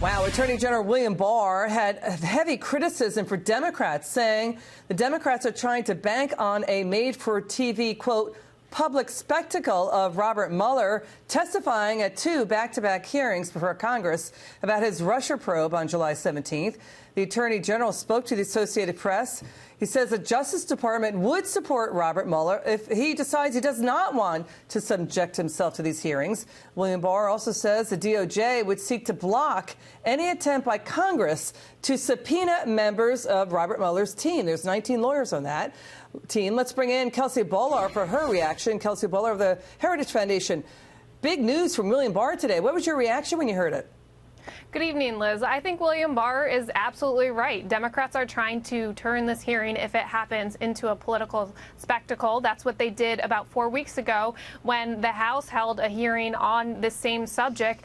Wow, Attorney General William Barr had heavy criticism for Democrats, saying the Democrats are trying to bank on a made-for-TV, quote, public spectacle of Robert Mueller testifying at two back-to-back hearings before Congress about his Russia probe on July 17th. The Attorney General spoke to the Associated Press. He says the Justice Department would support Robert Mueller if he decides he does not want to subject himself to these hearings. William Barr also says the DOJ would seek to block any attempt by Congress to subpoena members of Robert Mueller's team. There's 19 lawyers on that team. Let's bring in Kelsey Bolar for her reaction. Kelsey Bolar of the Heritage Foundation. Big news from William Barr today. What was your reaction when you heard it? Good evening, Liz. I think William Barr is absolutely right. Democrats are trying to turn this hearing, if it happens, into a political spectacle. That's what they did about 4 weeks ago when the House held a hearing on this same subject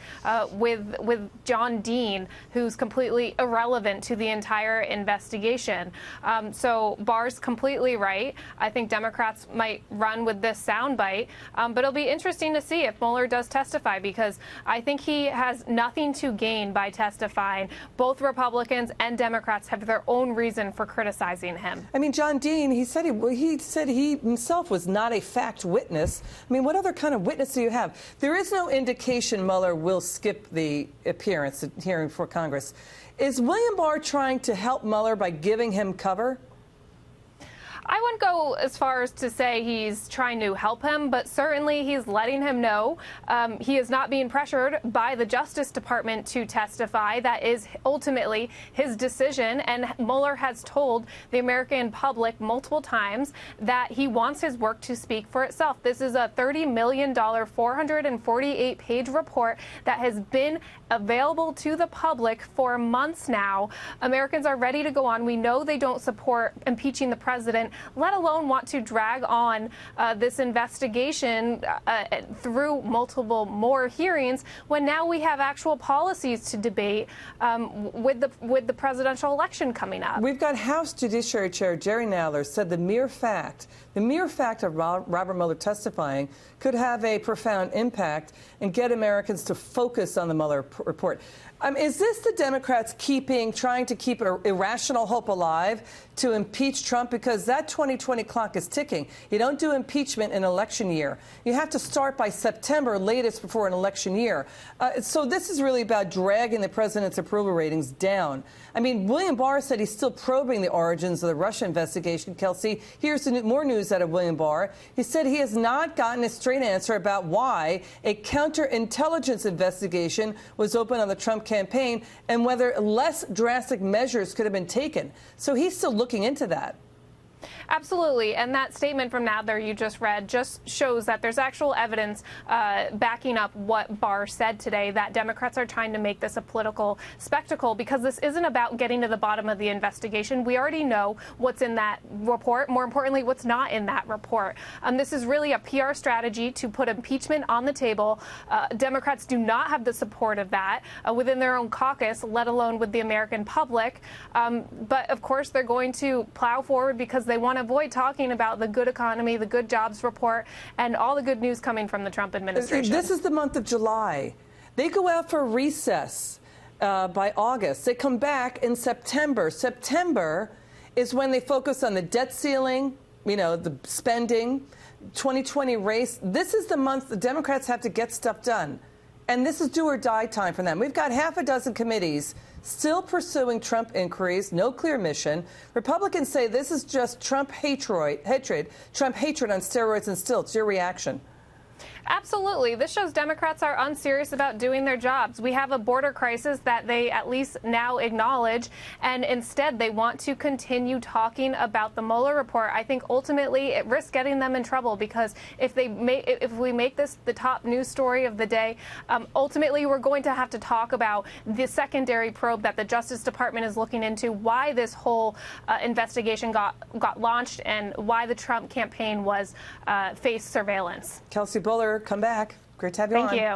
with John Dean, who's completely irrelevant to the entire investigation. So Barr's completely right. I think Democrats might run with this soundbite, but it'll be interesting to see if Mueller does testify, because I think he has nothing to gain by testifying. Both Republicans and Democrats have their own reason for criticizing him. I mean, John Dean, he said he himself was not a fact witness. I mean, what other kind of witness do you have? There is no indication Mueller will skip the appearance at hearing for Congress. Is William Barr trying to help Mueller by giving him cover? I wouldn't go as far as to say he's trying to help him, but certainly he's letting him know he is not being pressured by the Justice Department to testify. That is ultimately his decision, and Mueller has told the American public multiple times that he wants his work to speak for itself. This is a $30 million, 448-page report that has been available to the public for months now. Americans are ready to go on. We know they don't support impeaching the president, let alone want to drag on this investigation through multiple more hearings, when now we have actual policies to debate with the presidential election coming up. We've got House Judiciary Chair Jerry Nadler said the mere fact of Robert Mueller testifying could have a profound impact and get Americans to focus on the Mueller report. Is this the Democrats trying to keep an irrational hope alive to impeach Trump? Because that 2020 clock is ticking. You don't do impeachment in an election year. You have to start by September latest before an election year. So this is really about dragging the president's approval ratings down. I mean, William Barr said he's still probing the origins of the Russia investigation. Kelsey, here's more news out of William Barr. He said he has not gotten a straight answer about why a counterintelligence investigation was opened on the Trump campaign and whether less drastic measures could have been taken. So he's still looking into that. Absolutely. And that statement from Nadler you just read just shows that there's actual evidence backing up what Barr said today, that Democrats are trying to make this a political spectacle, because this isn't about getting to the bottom of the investigation. We already know what's in that report. More importantly, what's not in that report. This is really a PR strategy to put impeachment on the table. Democrats do not have the support of that within their own caucus, let alone with the American public. But of course, they're going to plow forward because they want to avoid talking about the good economy, the good jobs report, and all the good news coming from the Trump administration. This is the month of July. They go out for recess by August. They come back in September. September is when they focus on the debt ceiling, the spending, 2020 race. This is the month the Democrats have to get stuff done. And this is do or die time for them. We've got half a dozen committees still pursuing Trump inquiries, no clear mission. Republicans say this is just Trump hatred on steroids and stilts. Your reaction? Absolutely. This shows Democrats are unserious about doing their jobs. We have a border crisis that they at least now acknowledge, and instead they want to continue talking about the Mueller report. I think ultimately it risks getting them in trouble, because if we make this the top news story of the day, ultimately we're going to have to talk about the secondary probe that the Justice Department is looking into, why this whole investigation got launched, and why the Trump campaign was faced surveillance. Kelsey Bolar, come back. Great to have you on. Thank you.